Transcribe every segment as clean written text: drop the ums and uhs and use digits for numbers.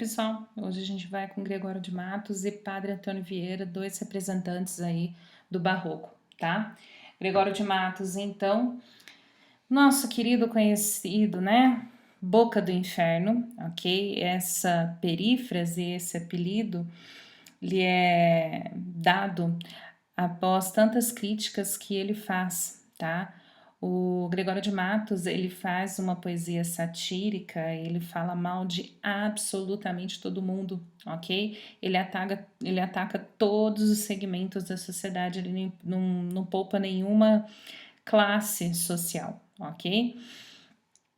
Pessoal, hoje a gente vai com Gregório de Matos e Padre Antônio Vieira, dois representantes aí do Barroco, tá? Gregório de Matos, então, nosso querido conhecido, né? Boca do Inferno, ok? Essa perífrase, esse apelido, lhe é dado após tantas críticas que ele faz, tá? O Gregório de Matos, ele faz uma poesia satírica, ele fala mal de absolutamente todo mundo, ok? Ele ataca todos os segmentos da sociedade, ele não poupa nenhuma classe social, ok?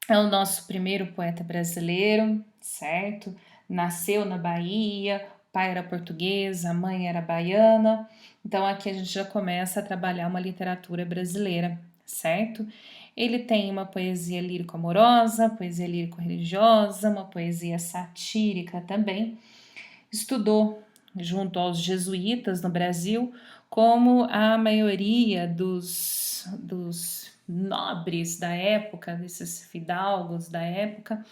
É o nosso primeiro poeta brasileiro, certo? Nasceu na Bahia, o pai era português, a mãe era baiana. Então aqui a gente já começa a trabalhar uma literatura brasileira, certo? Ele tem uma poesia lírico-amorosa, poesia lírico-religiosa, uma poesia satírica também. Estudou junto aos jesuítas no Brasil, como a maioria dos nobres da época, desses fidalgos da época,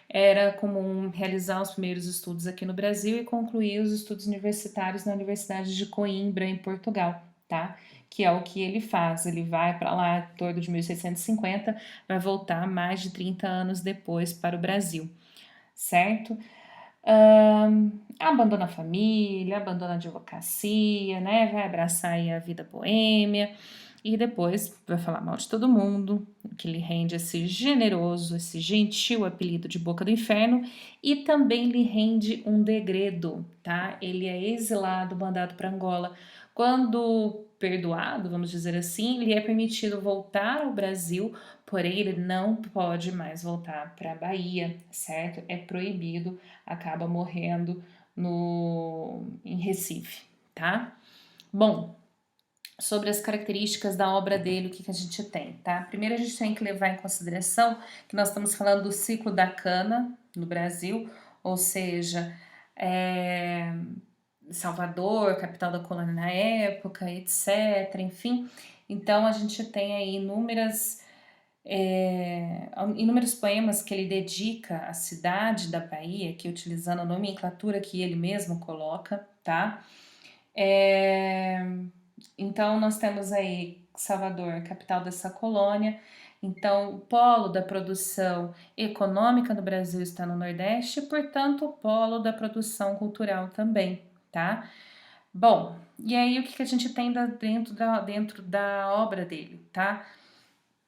era comum realizar os primeiros estudos aqui no Brasil e concluir os estudos universitários na Universidade de Coimbra, em Portugal, tá? Que é o que ele faz. Ele vai para lá em torno de 1650, vai voltar mais de 30 anos depois para o Brasil, certo? Abandona a família, abandona a advocacia, né? Vai abraçar aí a vida boêmia e depois vai falar mal de todo mundo, que lhe rende esse generoso, esse gentil apelido de Boca do Inferno e também lhe rende um degredo, tá? Ele é exilado, mandado para Angola. Quando perdoado, vamos dizer assim, lhe é permitido voltar ao Brasil, porém ele não pode mais voltar para a Bahia, certo? É proibido, acaba morrendo em Recife, tá? Bom, sobre as características da obra dele, o que a gente tem, tá? Primeiro a gente tem que levar em consideração que nós estamos falando do ciclo da cana no Brasil, ou seja, Salvador, capital da colônia na época, etc. Enfim, então a gente tem aí inúmeros poemas que ele dedica à cidade da Bahia, que utilizando a nomenclatura que ele mesmo coloca, tá? Então nós temos aí Salvador, capital dessa colônia. Então, o polo da produção econômica no Brasil está no Nordeste, e, portanto, o polo da produção cultural também, tá? Bom, e aí o que a gente tem dentro da obra dele, tá?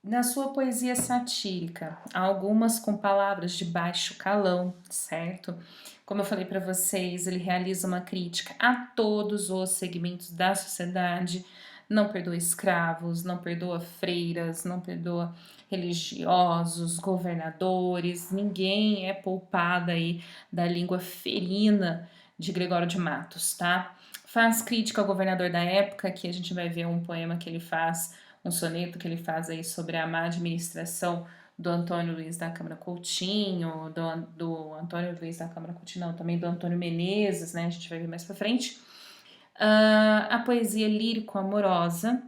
Na sua poesia satírica, algumas com palavras de baixo calão, certo? Como eu falei para vocês, ele realiza uma crítica a todos os segmentos da sociedade, não perdoa escravos, não perdoa freiras, não perdoa religiosos, governadores, ninguém é poupado aí da língua ferina de Gregório de Matos, tá? Faz crítica ao governador da época, que a gente vai ver um poema que ele faz, um soneto que ele faz aí sobre a má administração do Antônio Luiz da Câmara Coutinho, do Antônio Luiz da Câmara Coutinho, não, também do Antônio Menezes, né? A gente vai ver mais pra frente. A poesia lírico-amorosa,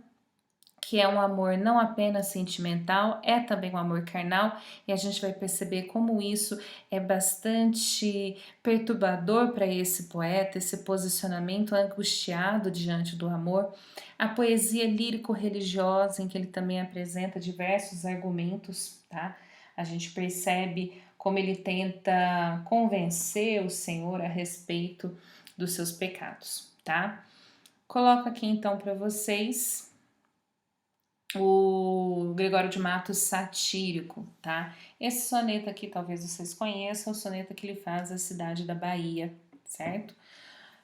que é um amor não apenas sentimental, é também um amor carnal, e a gente vai perceber como isso é bastante perturbador para esse poeta, esse posicionamento angustiado diante do amor. A poesia lírico-religiosa, em que ele também apresenta diversos argumentos, tá? A gente percebe como ele tenta convencer o Senhor a respeito dos seus pecados, tá? Coloco aqui então para vocês o Gregório de Matos satírico, tá? Esse soneto aqui talvez vocês conheçam, o soneto que ele faz à cidade da Bahia, certo?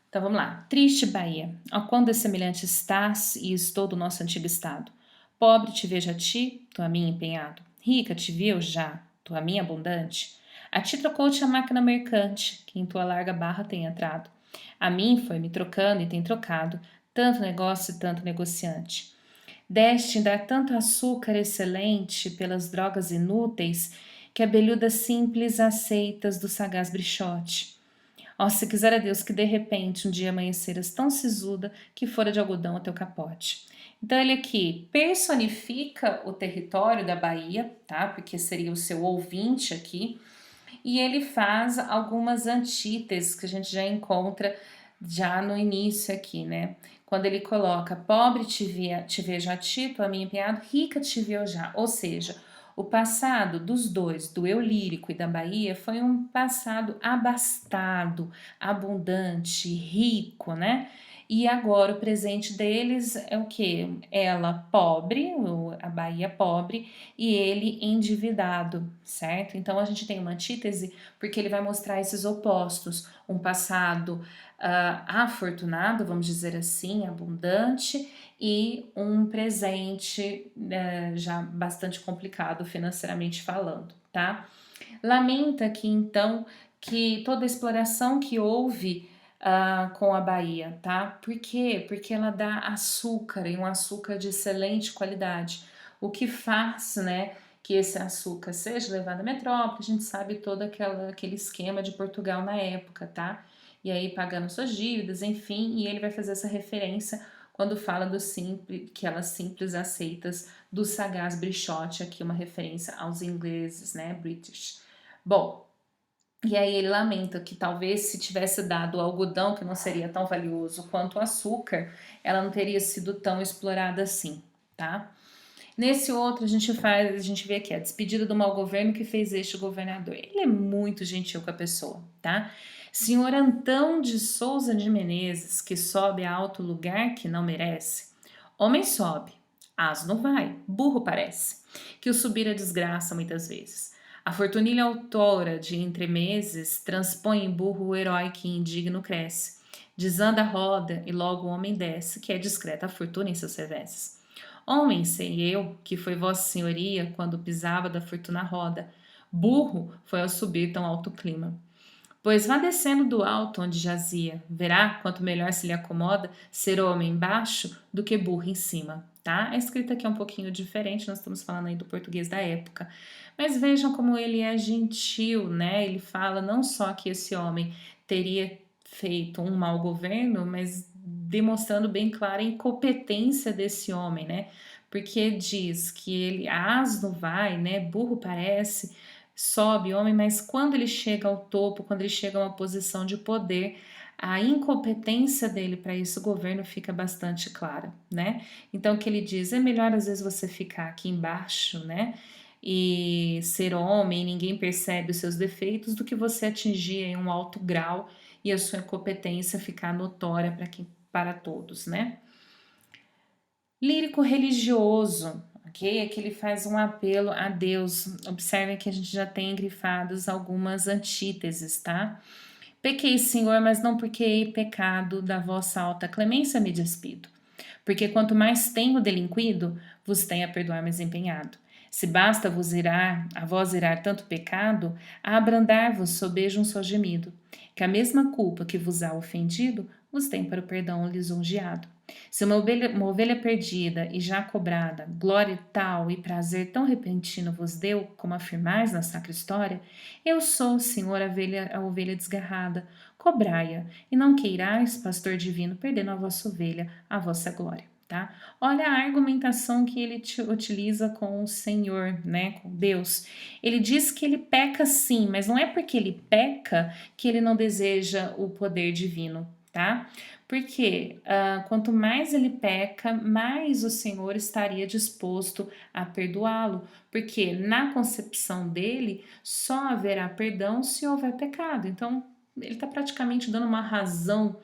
Então vamos lá. Triste Bahia, ó quando é semelhante estás e estou do nosso antigo estado. Pobre te vejo a ti, tu a mim empenhado. Rica te vi eu já, tu a mim abundante. A ti trocou-te a máquina mercante, que em tua larga barra tem entrado. A mim foi me trocando e tem trocado, tanto negócio e tanto negociante. Deste em dar tanto açúcar excelente pelas drogas inúteis que abelhudas simples aceitas do sagaz brichote. Ó, se quisera Deus que de repente um dia amanheceras tão sisuda que fora de algodão o teu capote. Então ele aqui personifica o território da Bahia, tá? Porque seria o seu ouvinte aqui. E ele faz algumas antíteses que a gente já encontra já no início aqui, né? Quando ele coloca pobre te vejo a ti, tu a mim empenhado, rica te vejo já. Ou seja, o passado dos dois, do eu lírico e da Bahia, foi um passado abastado, abundante, rico, né? E agora o presente deles é o que? Ela pobre, a Bahia pobre, e ele endividado, certo? Então a gente tem uma antítese porque ele vai mostrar esses opostos, um passado afortunado, vamos dizer assim, abundante, e um presente já bastante complicado financeiramente falando, tá? Lamenta que então que toda a exploração que houve com a Bahia, tá? Por quê? Porque ela dá açúcar e um açúcar de excelente qualidade, o que faz, né, que esse açúcar seja levado à metrópole. A gente sabe todo aquele esquema de Portugal na época, tá? E aí pagando suas dívidas, enfim, e ele vai fazer essa referência quando fala do simples, aquelas simples aceitas do sagaz Brichotte, aqui uma referência aos ingleses, né, British. Bom, e aí ele lamenta que talvez se tivesse dado o algodão, que não seria tão valioso quanto o açúcar, ela não teria sido tão explorada assim, tá? Nesse outro a gente vê aqui a despedida do mau governo que fez este governador. Ele é muito gentil com a pessoa, tá? Senhor Antão de Souza de Menezes, que sobe a alto lugar que não merece. Homem sobe, asno vai, burro parece, que o subir a desgraça muitas vezes. A fortunilha autora de entremeses transpõe em burro o herói que indigno cresce. Desanda a roda e logo o homem desce, que é discreta a fortuna em seus reveses. Homem, sei eu, que foi vossa senhoria quando pisava da fortuna roda. Burro foi ao subir tão alto clima. Pois vá descendo do alto onde jazia, verá quanto melhor se lhe acomoda ser homem embaixo do que burro em cima, tá? A escrita aqui é um pouquinho diferente, nós estamos falando aí do português da época. Mas vejam como ele é gentil, né? Ele fala não só que esse homem teria feito um mau governo, mas demonstrando bem clara a incompetência desse homem, né? Porque diz que ele asno vai, né? Burro parece, sobe homem, mas quando ele chega ao topo, quando ele chega a uma posição de poder, a incompetência dele para esse governo fica bastante clara, né? Então o que ele diz é melhor às vezes você ficar aqui embaixo, né? E ser homem, ninguém percebe os seus defeitos, do que você atingir em um alto grau e a sua incompetência ficar notória para todos, né? Lírico religioso, ok? Aqui ele faz um apelo a Deus. Observem que a gente já tem grifados algumas antíteses, tá? Pequei, Senhor, mas não porque hei pecado, da vossa alta clemência me despido. Porque quanto mais tenho delinquido, vos tenho a perdoar mais empenhado. Se basta a vós irar tanto pecado, a abrandar-vos sobejo um só gemido, que a mesma culpa que vos há ofendido, vos tem para o perdão lisonjeado. Se uma ovelha perdida e já cobrada, glória tal e prazer tão repentino vos deu, como afirmais na sacra história, eu sou, Senhor, a ovelha desgarrada, cobrai-a, e não queirais, pastor divino, perdendo a vossa ovelha, a vossa glória. Tá? Olha a argumentação que ele utiliza com o Senhor, né, com Deus. Ele diz que ele peca sim, mas não é porque ele peca que ele não deseja o poder divino, tá? Porque quanto mais ele peca, mais o Senhor estaria disposto a perdoá-lo, porque na concepção dele só haverá perdão se houver pecado. Então, ele está praticamente dando uma razão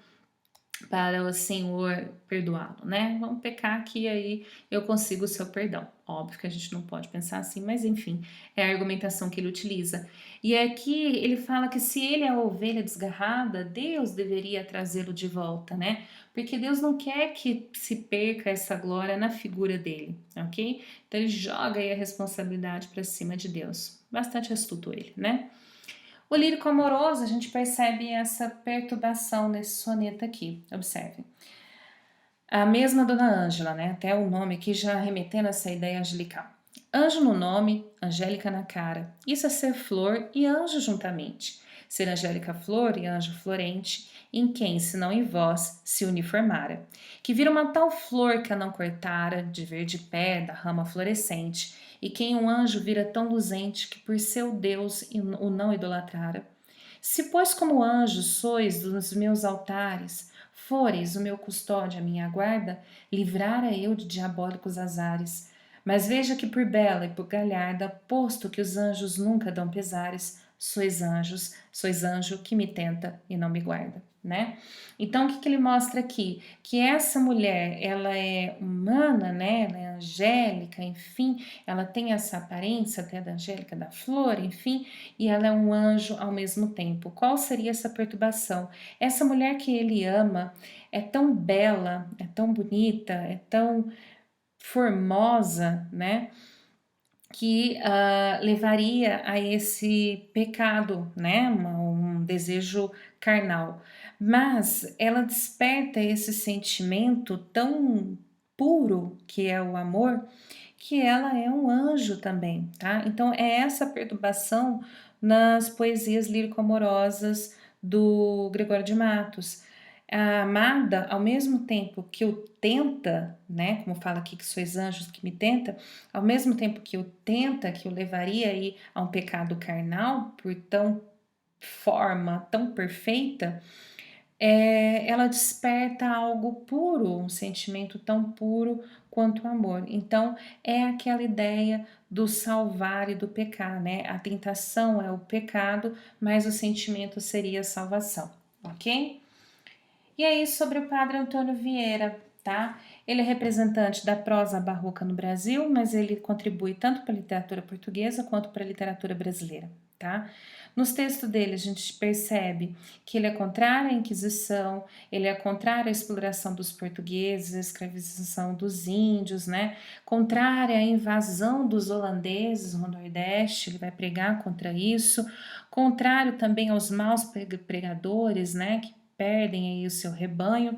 para o Senhor perdoá-lo, né? Vamos pecar que aí eu consigo o seu perdão. Óbvio que a gente não pode pensar assim, mas enfim, é a argumentação que ele utiliza. E aqui ele fala que se ele é a ovelha desgarrada, Deus deveria trazê-lo de volta, né? Porque Deus não quer que se perca essa glória na figura dele, ok? Então ele joga aí a responsabilidade para cima de Deus. Bastante astuto ele, né? O lírico amoroso, a gente percebe essa perturbação nesse soneto aqui. Observe. A mesma Dona Ângela, né? Até o nome aqui já remetendo a essa ideia angelical. Anjo no nome, angélica na cara. Isso é ser flor e anjo juntamente. Ser angélica flor e anjo florente, em quem, se não em vós, se uniformara. Que vira uma tal flor que a não cortara, de verde pé, da rama florescente, e quem um anjo vira tão luzente que por seu Deus o não idolatrara. Se, pois, como anjo sois dos meus altares, fores o meu custódio, a minha guarda, livrara eu de diabólicos azares. Mas veja que por bela e por galharda, posto que os anjos nunca dão pesares, sois anjo que me tenta e não me guarda, né? Então, o que ele mostra aqui? Que essa mulher, ela é humana, né? Ela é angélica, enfim, ela tem essa aparência até da angélica da flor, enfim, e ela é um anjo ao mesmo tempo. Qual seria essa perturbação? Essa mulher que ele ama é tão bela, é tão bonita, é tão formosa, né? Que levaria a esse pecado, né? Um desejo carnal. Mas ela desperta esse sentimento tão puro que é o amor, que ela é um anjo também, tá? Então é essa perturbação nas poesias lírico-amorosas do Gregório de Matos. A amada, ao mesmo tempo que o tenta, né, como fala aqui que sois anjos que me tenta, ao mesmo tempo que o tenta, que o levaria aí a um pecado carnal, por tão forma tão perfeita, ela desperta algo puro, um sentimento tão puro quanto o amor. Então, é aquela ideia do salvar e do pecar, né? A tentação é o pecado, mas o sentimento seria a salvação, ok? E aí, sobre o padre Antônio Vieira, tá? Ele é representante da prosa barroca no Brasil, mas ele contribui tanto para a literatura portuguesa quanto para a literatura brasileira, tá? Nos textos dele, a gente percebe que ele é contrário à Inquisição, ele é contrário à exploração dos portugueses, à escravização dos índios, né? Contrário à invasão dos holandeses no Nordeste, ele vai pregar contra isso. Contrário também aos maus pregadores, né? Que perdem aí o seu rebanho.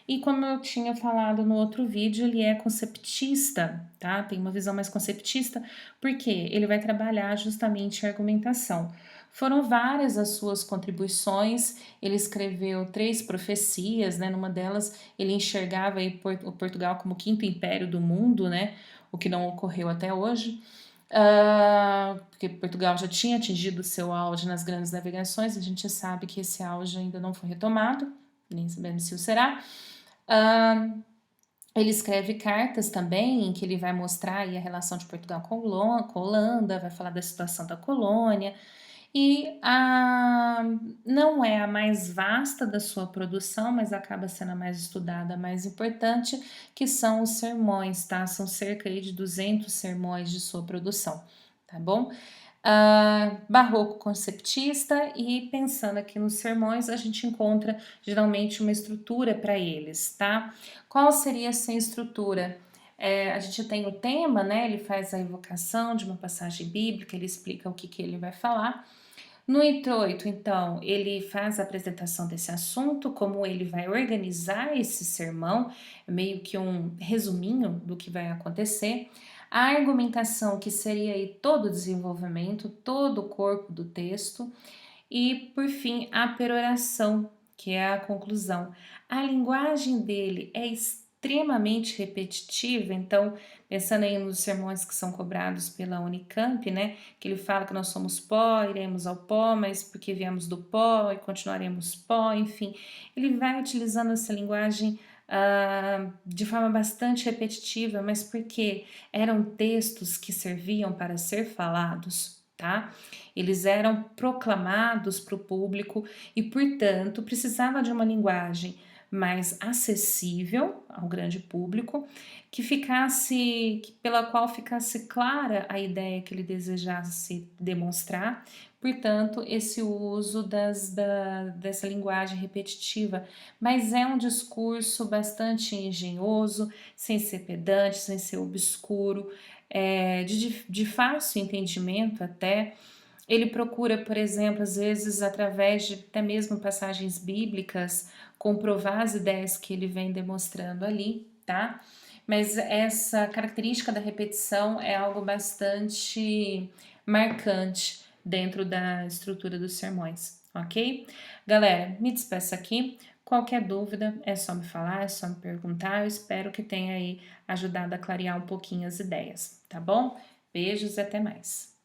E como eu tinha falado no outro vídeo, ele é conceptista, tá? Tem uma visão mais conceptista, porque ele vai trabalhar justamente a argumentação. Foram várias as suas contribuições, ele escreveu 3 profecias, né? Numa delas ele enxergava aí o Portugal como o 5º império do mundo, né? O que não ocorreu até hoje. Porque Portugal já tinha atingido seu auge nas grandes navegações, a gente sabe que esse auge ainda não foi retomado, nem sabemos se o será. Ele escreve cartas também, em que ele vai mostrar aí a relação de Portugal com a Holanda, vai falar da situação da colônia, e não é a mais vasta da sua produção, mas acaba sendo a mais estudada, a mais importante, que são os sermões, tá? São cerca aí de 200 sermões de sua produção, tá bom? Barroco conceptista, e pensando aqui nos sermões, a gente encontra geralmente uma estrutura para eles, tá? Qual seria essa estrutura? A gente tem o tema, né? Ele faz a evocação de uma passagem bíblica, ele explica o que ele vai falar. No introito, então, ele faz a apresentação desse assunto, como ele vai organizar esse sermão, meio que um resuminho do que vai acontecer. A argumentação, que seria aí todo o desenvolvimento, todo o corpo do texto. E, por fim, a peroração, que é a conclusão. A linguagem dele é extremamente repetitiva, então, pensando aí nos sermões que são cobrados pela Unicamp, né, que ele fala que nós somos pó, iremos ao pó, mas porque viemos do pó e continuaremos pó, enfim, ele vai utilizando essa linguagem de forma bastante repetitiva, mas porque eram textos que serviam para ser falados, tá? Eles eram proclamados para o público e, portanto, precisava de uma linguagem mais acessível ao grande público, pela qual ficasse clara a ideia que ele desejasse demonstrar. Portanto, esse uso dessa linguagem repetitiva, mas é um discurso bastante engenhoso, sem ser pedante, sem ser obscuro, de fácil entendimento até. Ele procura, por exemplo, às vezes, através de até mesmo passagens bíblicas, comprovar as ideias que ele vem demonstrando ali, tá? Mas essa característica da repetição é algo bastante marcante dentro da estrutura dos sermões, ok? Galera, me despeço aqui. Qualquer dúvida é só me falar, é só me perguntar. Eu espero que tenha aí ajudado a clarear um pouquinho as ideias, tá bom? Beijos e até mais.